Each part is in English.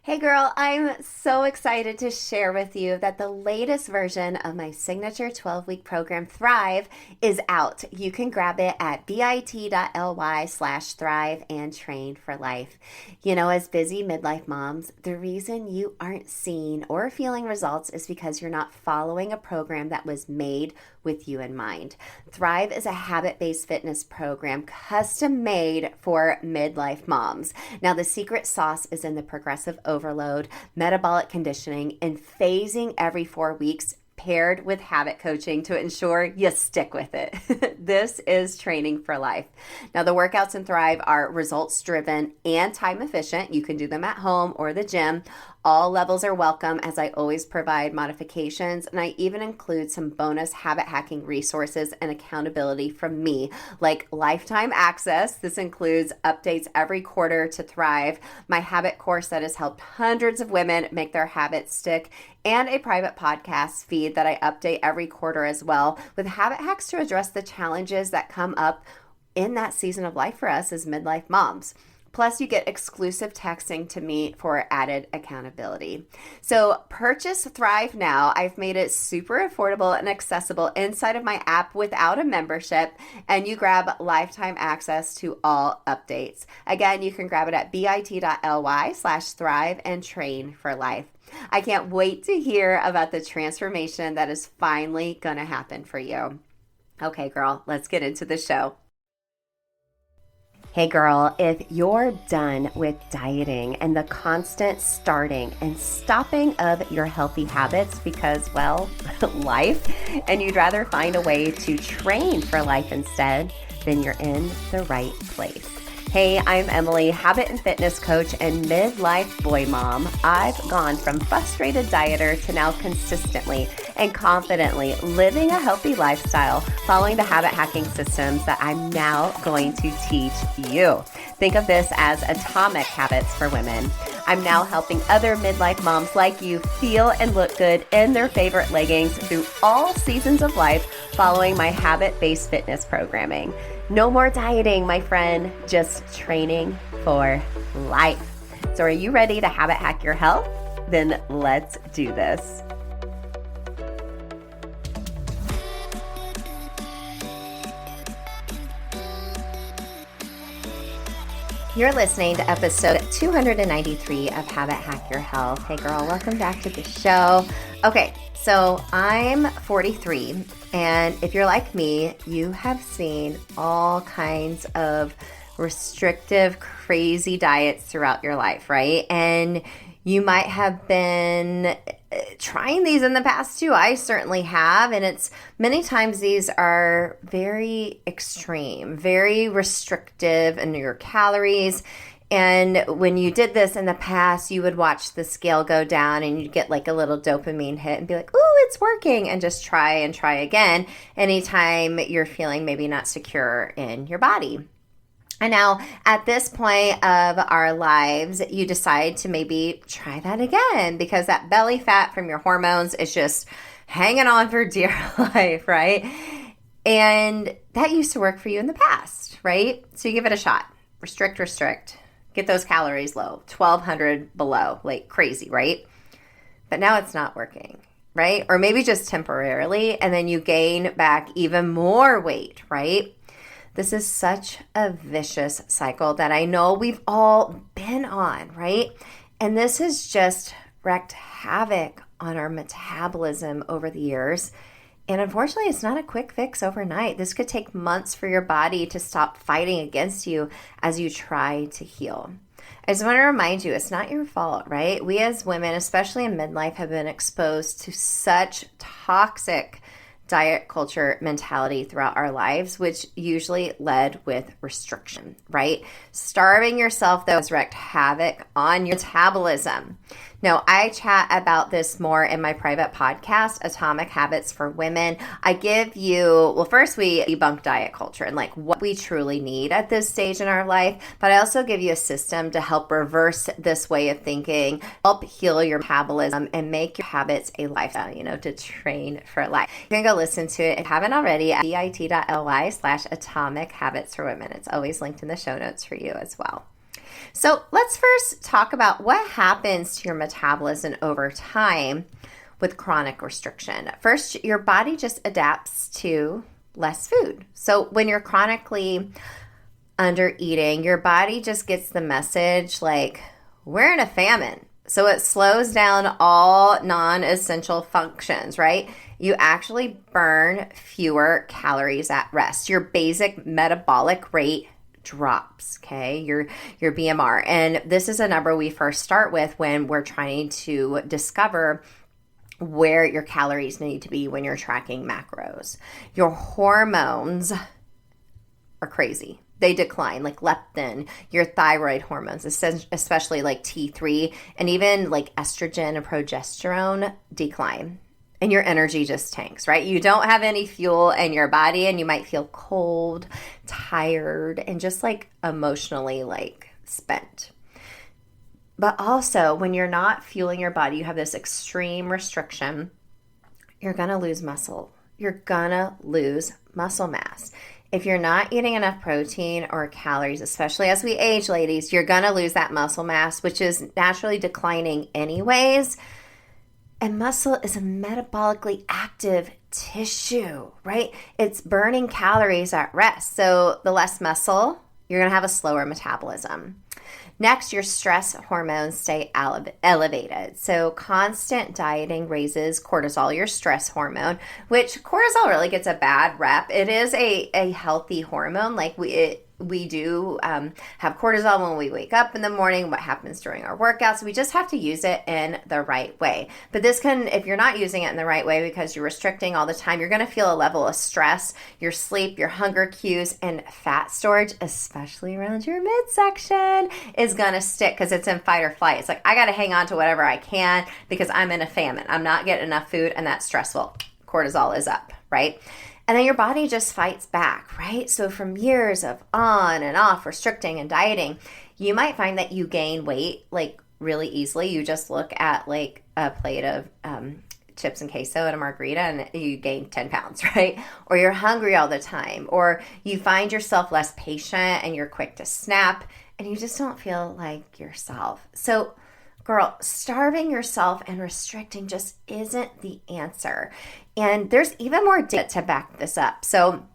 Hey girl, I'm so excited to share with you that the latest version of my signature 12-week program, Thrive, is out. You can grab it at bit.ly/thrive and train for life. As busy midlife moms, the reason you aren't seeing or feeling results is because you're not following a program that was made with you in mind. Thrive is a habit-based fitness program custom made for midlife moms. Now, the secret sauce is in the progressive overload, metabolic conditioning, and phasing every 4 weeks paired with habit coaching to ensure you stick with it. This is training for life. Now, the workouts in Thrive are results driven and time efficient. You can do them at home or the gym. All levels are welcome, as I always provide modifications, and I even include some bonus habit hacking resources and accountability from me, like lifetime access. This includes updates every quarter to Thrive, my habit course that has helped hundreds of women make their habits stick, and a private podcast feed that I update every quarter as well, with habit hacks to address the challenges that come up in that season of life for us as midlife moms. Plus, you get exclusive texting to me for added accountability. So purchase Thrive now. I've made it super affordable and accessible inside of my app without a membership, and you grab lifetime access to all updates. Again, you can grab it at bit.ly/thrive and train for life. I can't wait to hear about the transformation that is finally going to happen for you. Okay, girl, let's get into the show. Hey girl, if you're done with dieting and the constant starting and stopping of your healthy habits because, well, life, and you'd rather find a way to train for life instead, then you're in the right place. Hey, I'm Emily, habit and fitness coach and midlife boy mom. I've gone from frustrated dieter to now consistently and confidently living a healthy lifestyle, following the habit hacking systems that I'm now going to teach you. Think of this as atomic habits for women. I'm now helping other midlife moms like you feel and look good in their favorite leggings through all seasons of life, following my habit-based fitness programming. No more dieting, my friend, just training for life. So are you ready to habit hack your health? Then let's do this. You're listening to episode 293 of Habit Hack Your Health. Hey girl, welcome back to the show. Okay, so I'm 43, and if you're like me, you have seen all kinds of restrictive, crazy diets throughout your life, right? And you might have been trying these in the past too. I certainly have. And it's many times these are very extreme, very restrictive in your calories. And when you did this in the past, you would watch the scale go down and you'd get like a little dopamine hit and be like, ooh, it's working, and just try and try again anytime you're feeling maybe not secure in your body. And now at this point of our lives, you decide to maybe try that again because that belly fat from your hormones is just hanging on for dear life, right? And that used to work for you in the past, right? So you give it a shot. Restrict. Get those calories low, 1,200 below, like crazy, right? But now it's not working, right? Or maybe just temporarily, and then you gain back even more weight, right? This is such a vicious cycle that I know we've all been on, right? And this has just wreaked havoc on our metabolism over the years. And unfortunately, it's not a quick fix overnight. This could take months for your body to stop fighting against you as you try to heal. I just want to remind you, it's not your fault, right? We as women, especially in midlife, have been exposed to such toxic diet culture mentality throughout our lives, which usually led with restriction, right? Starving yourself, though, has wreaked havoc on your metabolism. Now, I chat about this more in my private podcast, Atomic Habits for Women. I give you, well, first we debunk diet culture and like what we truly need at this stage in our life, but I also give you a system to help reverse this way of thinking, help heal your metabolism, and make your habits a lifestyle, to train for life. You can go listen to it if you haven't already at bit.ly/atomic habits for women. It's always linked in the show notes for you as well. So let's first talk about what happens to your metabolism over time with chronic restriction. First, your body just adapts to less food. So when you're chronically under eating, your body just gets the message like, we're in a famine. So it slows down all non-essential functions, right? You actually burn fewer calories at rest. Your basic metabolic rate drops, okay? Your BMR. And this is a number we first start with when we're trying to discover where your calories need to be when you're tracking macros. Your hormones are crazy. They decline, like leptin, your thyroid hormones, especially like T3, and even like estrogen and progesterone decline. And your energy just tanks, right? You don't have any fuel in your body, and you might feel cold, tired, and just like emotionally like spent. But also, when you're not fueling your body, you have this extreme restriction, you're going to lose muscle. You're going to lose muscle mass. If you're not eating enough protein or calories, especially as we age, ladies, you're going to lose that muscle mass, which is naturally declining anyways. And muscle is a metabolically active tissue, right? It's burning calories at rest. So the less muscle, you're going to have a slower metabolism. Next, your stress hormones stay elevated. So constant dieting raises cortisol, your stress hormone, which cortisol really gets a bad rep. It is a healthy hormone. Like we do have cortisol when we wake up in the morning, what happens during our workouts. We just have to use it in the right way. But this can, if you're not using it in the right way because you're restricting all the time, you're going to feel a level of stress, your sleep, your hunger cues, and fat storage, especially around your midsection, is going to stick because it's in fight or flight. It's like, I got to hang on to whatever I can because I'm in a famine. I'm not getting enough food, and that's stressful. Cortisol is up, right? And then your body just fights back, right? So from years of on and off restricting and dieting, you might find that you gain weight like really easily. You just look at like a plate of chips and queso and a margarita and you gain 10 pounds, right? Or you're hungry all the time, or you find yourself less patient and you're quick to snap and you just don't feel like yourself. So girl, starving yourself and restricting just isn't the answer. And there's even more data to back this up. So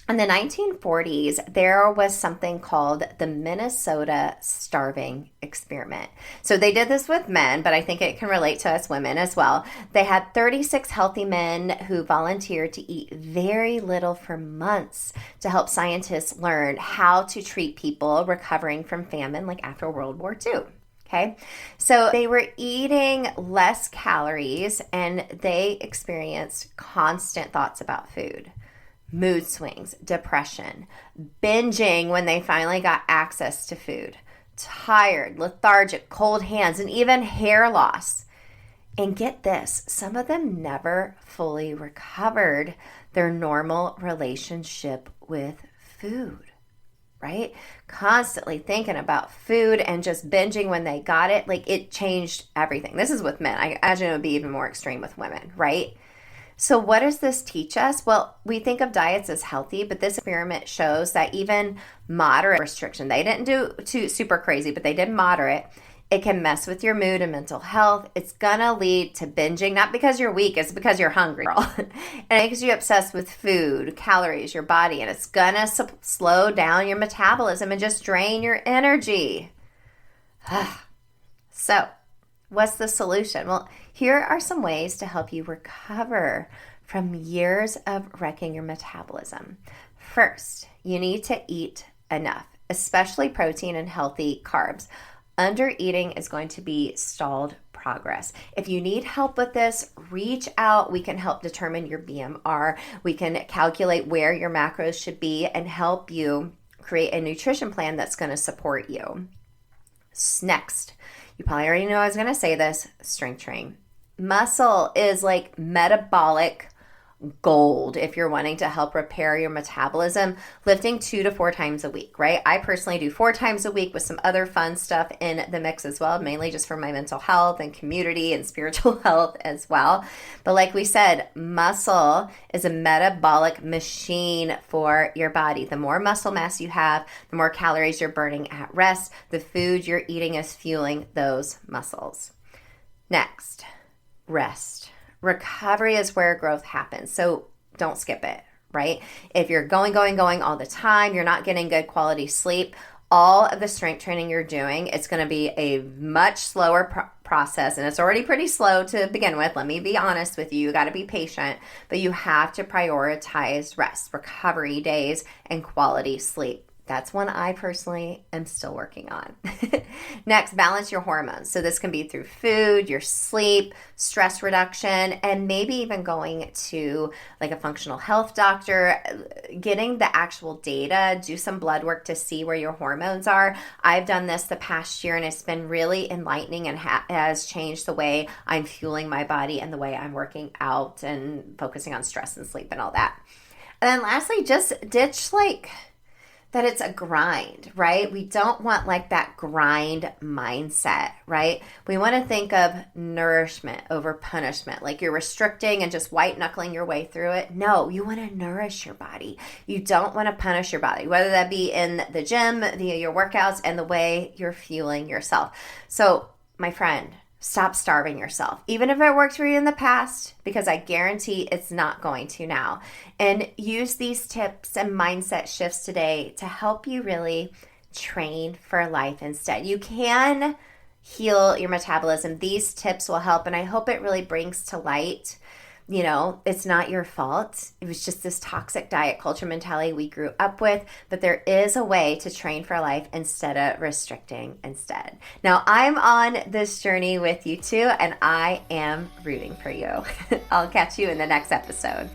in the 1940s, there was something called the Minnesota Starving Experiment. So they did this with men, but I think it can relate to us women as well. They had 36 healthy men who volunteered to eat very little for months to help scientists learn how to treat people recovering from famine like after World War II. Okay, so they were eating less calories and they experienced constant thoughts about food, mood swings, depression, binging when they finally got access to food, tired, lethargic, cold hands, and even hair loss. And get this, some of them never fully recovered their normal relationship with food. Right? Constantly thinking about food and just binging when they got it, like it changed everything. This is with men. I imagine it would be even more extreme with women, right? So what does this teach us? Well, we think of diets as healthy, but this experiment shows that even moderate restriction, they didn't do too super crazy, but they did moderate. It can mess with your mood and mental health. It's gonna lead to binging, not because you're weak, it's because you're hungry. And it makes you obsessed with food, calories, your body, and it's gonna slow down your metabolism and just drain your energy. So, what's the solution? Well, here are some ways to help you recover from years of wrecking your metabolism. First, you need to eat enough, especially protein and healthy carbs. Undereating is going to be stalled progress. If you need help with this, reach out. We can help determine your BMR. We can calculate where your macros should be and help you create a nutrition plan that's going to support you. Next, you probably already know I was going to say this, strength training. Muscle is like metabolic gold if you're wanting to help repair your metabolism, lifting 2 to 4 times a week, right? I personally do 4 times a week with some other fun stuff in the mix as well, mainly just for my mental health and community and spiritual health as well. But like we said, muscle is a metabolic machine for your body. The more muscle mass you have, the more calories you're burning at rest. The food you're eating is fueling those muscles. Next, rest. Recovery is where growth happens. So don't skip it, right? If you're going all the time, you're not getting good quality sleep, all of the strength training you're doing, it's going to be a much slower process. And it's already pretty slow to begin with. Let me be honest with you. You got to be patient, but you have to prioritize rest, recovery days, and quality sleep. That's one I personally am still working on. Next, balance your hormones. So this can be through food, your sleep, stress reduction, and maybe even going to like a functional health doctor, getting the actual data, do some blood work to see where your hormones are. I've done this the past year and it's been really enlightening and has changed the way I'm fueling my body and the way I'm working out and focusing on stress and sleep and all that. And then lastly, just ditch that it's a grind, right? We don't want like that grind mindset, right? We want to think of nourishment over punishment, like you're restricting and just white knuckling your way through it. No, you want to nourish your body. You don't want to punish your body, whether that be in the gym, via your workouts, and the way you're fueling yourself. So, my friend, stop starving yourself, even if it worked for you in the past, because I guarantee it's not going to now. And use these tips and mindset shifts today to help you really train for life instead. You can heal your metabolism. These tips will help, and I hope it really brings to light, it's not your fault. It was just this toxic diet culture mentality we grew up with, but there is a way to train for life instead of restricting instead. Now, I'm on this journey with you too, and I am rooting for you. I'll catch you in the next episode.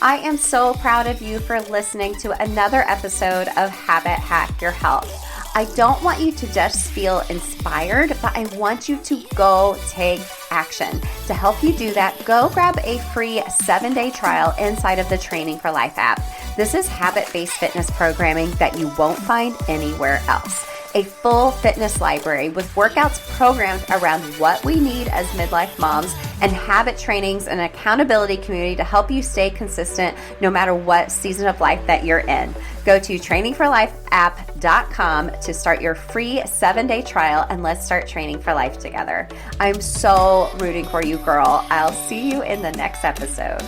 I am so proud of you for listening to another episode of Habit Hack Your Health. I don't want you to just feel inspired, but I want you to go take action. To help you do that, go grab a free 7-day trial inside of the Training for Life app. This is habit-based fitness programming that you won't find anywhere else. A full fitness library with workouts programmed around what we need as midlife moms, and habit trainings and accountability community to help you stay consistent no matter what season of life that you're in. Go to trainingforlifeapp.com to start your free 7-day trial, and let's start training for life together. I'm so rooting for you, girl. I'll see you in the next episode.